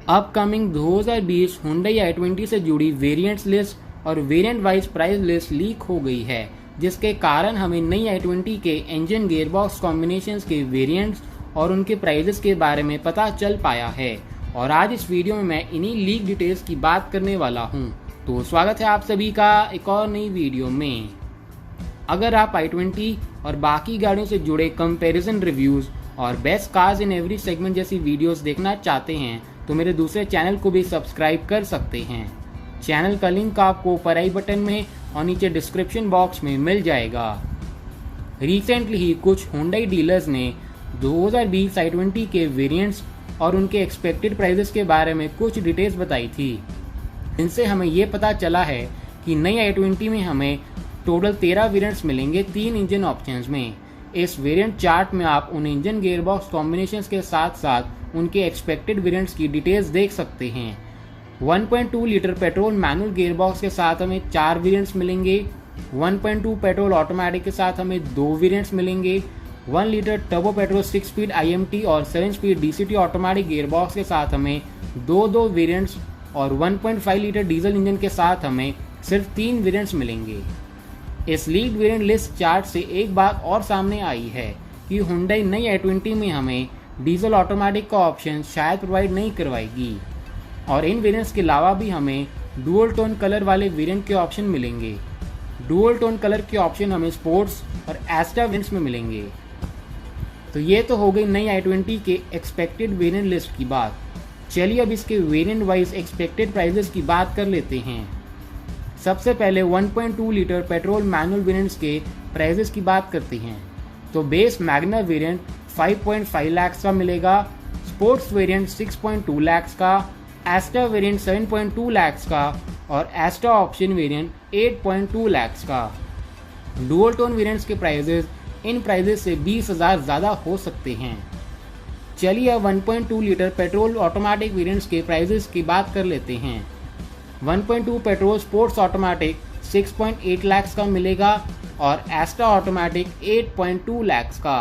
Upcoming 2020 Hyundai i20 से जुड़ी variants list और variant wise price list leak हो गई है, जिसके कारण हमें नई i20 के इंजन गियरबॉक्स कॉम्बिनेशंस के वेरिएंट्स और उनके प्राइजेस के बारे में पता चल पाया है। और आज इस वीडियो में मैं इन्हीं लीक डिटेल्स की बात करने वाला हूं। तो स्वागत है आप सभी का एक और नई वीडियो में। अगर आप i20 और बाकी गाड़ियों से जुड़े कंपैरिजन रिव्यूज़ और best cars in every segment जैसी वीडियोस देखना चाहते हैं तो मेरे दूसरे चैनल को भी सब्सक्राइब कर सकते हैं। चैनल का लिंक आपको ऊपर आई बटन में और नीचे डिस्क्रिप्शन बॉक्स में मिल जाएगा। रिसेंटली ही कुछ Hyundai डीलर्स ने 2020 i20 के वेरिएंट्स और उनके एक्सपेक्टेड प्राइसेस के बारे में कुछ डिटेल्स बताई थी। इनसे हमें ये पता चला है कि नई i20 में हमें टोटल 13 वेरिएंट्स मिलेंगे 3 इंजन ऑप्शंस में। इस वेरिएंट चार्ट में आप उन इंजन गियरबॉक्स कॉम्बिनेशंस के साथ साथ उनके एक्सपेक्टेड वेरिएंट्स की डिटेल्स देख सकते हैं। 1.2 लीटर पेट्रोल मैनुअल गियरबॉक्स के साथ हमें 4 वेरिएंट्स मिलेंगे। 1.2 पेट्रोल ऑटोमेटिक के साथ हमें 2 वेरिएंट्स मिलेंगे। 1 litre turbo petrol 6 speed IMT और 7 स्पीड DCT ऑटोमेटिक गियरबॉक्स के साथ हमें 2 वेरिएंट्स और 1.5 लीटर डीजल इंजन के साथ हमें सिर्फ 3 वेरिएंट्स मिलेंगे। इस लीड वेरिएंट लिस्ट चार्ट से एक बात और सामने आई है कि Hyundai नई i20 में हमें डीजल ऑटोमेटिक का ऑप्शन शायद प्रोवाइड नहीं करवाएगी और इन वेरिएंट्स के अलावा भी हमें डुअल टोन कलर वाले वेरिएंट के ऑप्शन मिलेंगे। डुअल टोन कलर के ऑप्शन हमें स्पोर्ट्स और एस्टा वेरिएंट्स में मिलेंगे। तो ये तो हो गई नई i20 के एक्सपेक्टेड वेरिएंट लिस्ट की बात। चलिए अब इसके वेरिएंट वाइज एक्सपेक्टेड प्राइसेस की बात कर लेते हैं। सबसे पहले 1.2 लीटर पेट्रोल मैनुअल वेरिएंट्स के प्राइसेस की बात करते हैं। तो बेस मैग्ना वेरिएंट 5.5 लाख का मिलेगा, स्पोर्ट्स वेरिएंट 6.2 लाख का, एस्टा वेरिएंट 7.2 लाख का और एस्टा ऑप्शन वेरिएंट 8.2 लाख का। डुअल टोन वेरिएंट्स के प्राइसेस इन प्राइसेस से 20,000 ज़्यादा हो सकते हैं। चलिए अब 1.2 लीटर पेट्रोल ऑटोमेटिक वेरिएंट्स के प्राइसेस की बात कर लेते हैं। 1.2 पेट्रोल स्पोर्ट्स ऑटोमेटिक 6.8 लाख का मिलेगा और एस्टा ऑटोमेटिक 8.2 लाख का।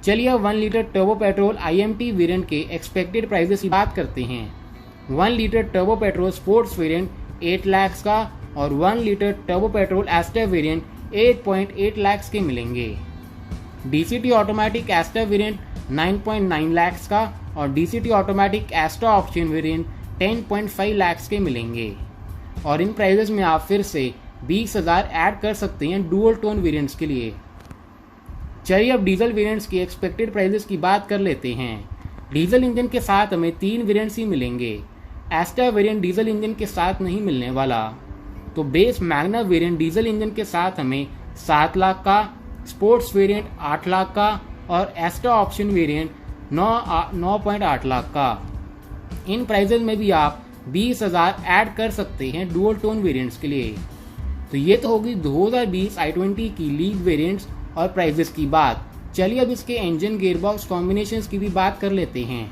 चलिए अब 1 litre turbo petrol IMT variant के एक्सपेक्टेड प्राइसेस की बात करते हैं। 1 litre turbo petrol sports variant 8 lakh का और 1 litre turbo petrol एस्टा variant 8.8 lakh के मिलेंगे। DCT ऑटोमेटिक एस्टा वेरिएंट 9.9 लाख का और DCT automatic एस्टा option variant 10.5 lakh के मिलेंगे। और इन प्राइसेस में आप फिर से 20,000 ऐड कर सकते हैं डुअल टोन वेरिएंट्स के लिए। चलिए अब डीजल वेरिएंट्स की एक्सपेक्टेड प्राइसेस की बात कर लेते हैं। डीजल इंजन के साथ हमें 3 वेरिएंट्स ही मिलेंगे। एस्टा वेरिएंट डीजल इंजन के साथ नहीं मिलने वाला। तो base Magna variant diesel engine के साथ हमें 7 लाख का, स्पोर्ट्स वेरिएंट 8 लाख का और एस्टा ऑप्शन वेरिएंट 9.8 लाख का। इन प्राइसेस में भी आप 20,000 ऐड कर सकते हैं डुअल टोन वेरिएंट्स के लिए। तो ये तो होगी 2020 i20 की लीड वेरिएंट्स और प्राइसेस की बात। चलिए अब इसके इंजन गियरबॉक्स कॉम्बिनेशंस की भी बात कर लेते हैं।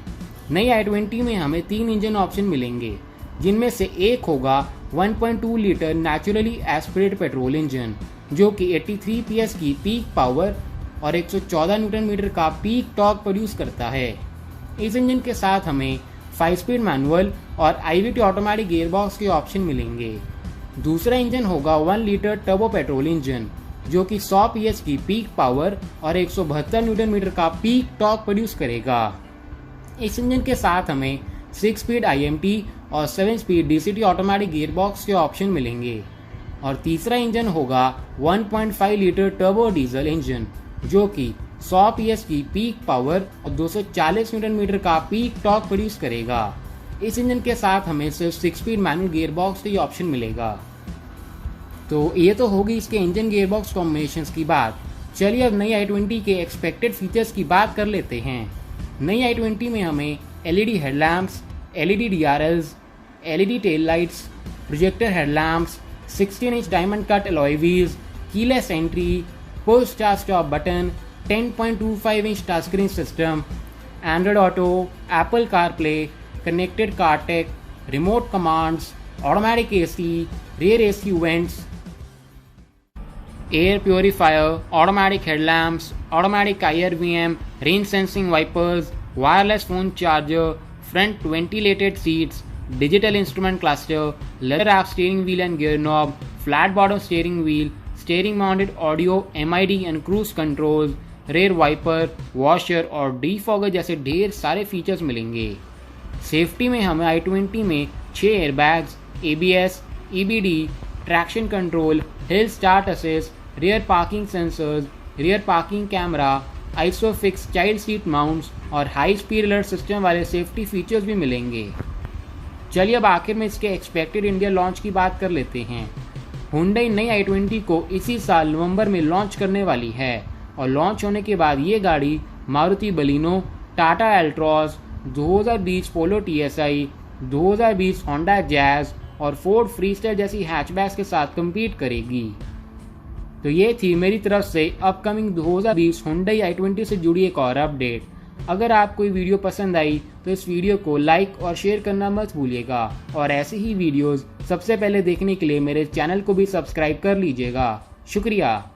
नई i20 में हमें 3 इंजन ऑप्शन मिलेंगे, जिनमें से एक होगा 1.2 litre naturally aspirated petrol engine जो कि 83 PS की पीक पावर और 114 न्यूटन मीटर का पीक टॉर्क प्रोड्यूस करता है। इस इंजन के साथ हमें 5 स्पीड मैनुअल और IVT ऑटोमेटिक गियरबॉक्स के ऑप्शन मिलेंगे। दूसरा इंजन होगा 1 लीटर टर्बो पेट्रोल इंजन जो कि 100 PS की पीक पावर और 172 न्यूटन मीटर का पीक टॉर्क प्रोड्यूस करेगा। इस इंजन के साथ हमें 6 स्पीड IMT और 7 स्पीड DCT ऑटोमेटिक गियरबॉक्स के ऑप्शन मिलेंगे। और तीसरा इंजन होगा 1.5 लीटर टर्बो डीजल इंजन जो कि 100 PS की पीक पावर और 240 न्यूटन मीटर का पीक टॉर्क प्रोड्यूस करेगा। इस इंजन के साथ हमें सिर्फ 6 स्पीड मैनुअल गियरबॉक्स का ही ऑप्शन मिलेगा। तो ये तो होगी इसके इंजन गियरबॉक्स कॉम्बिनेशंस की बात। चलिए अब नई i20 के एक्सपेक्टेड फीचर्स की बात कर लेते हैं। नई i20 में हमें LED headlamps, LED DRLs, LED tail lights, projector headlamps, 16 inch diamond cut alloy wheels, keyless entry, push start stop button, 10.25 inch touch screen system, Android auto, Apple CarPlay, connected car take, remote commands, automatic AC, rear AC vents, air purifier, automatic headlamps, automatic IRVM, rain sensing wipers, wireless phone charger, front ventilated seats, digital instrument cluster, leather wrapped steering wheel and gear knob, flat bottom steering wheel, steering mounted audio, MID and cruise controls, rear wiper, washer और defogger जैसे ढेर सारे features मिलेंगे। Safety में हमें i20 में 6 airbags, ABS, EBD, traction control, hill start assist, rear parking sensors, rear parking camera, isofix child seat mounts और high speed alert system वाले सेफ्टी फीचर्स भी मिलेंगे। चलिए अब आखिर में इसके एक्सपेक्टेड इंडिया लॉन्च की बात कर लेते हैं। हुंडई नई i20 को इसी साल नवंबर में लॉन्च करने वाली है और लॉन्च होने के बाद ये गाड़ी मारुति बलिनो, टाटा एल्ट्रॉस, 2020 पोलो TSI, 2020 होंडा जैज और फोर्ड फ्रीस्टाइल जैसी हैचबैक्स के साथ compete करेगी। तो ये थी मेरी तरफ से अपकमिंग 2020 हुंडई i20 से जुड़ी एक और अपडेट। अगर आपको ये वीडियो पसंद आई तो इस वीडियो को लाइक और शेयर करना मत भूलिएगा और ऐसे ही वीडियोस सबसे पहले देखने के लिए मेरे चैनल को भी सब्सक्राइब कर लीजिएगा। शुक्रिया।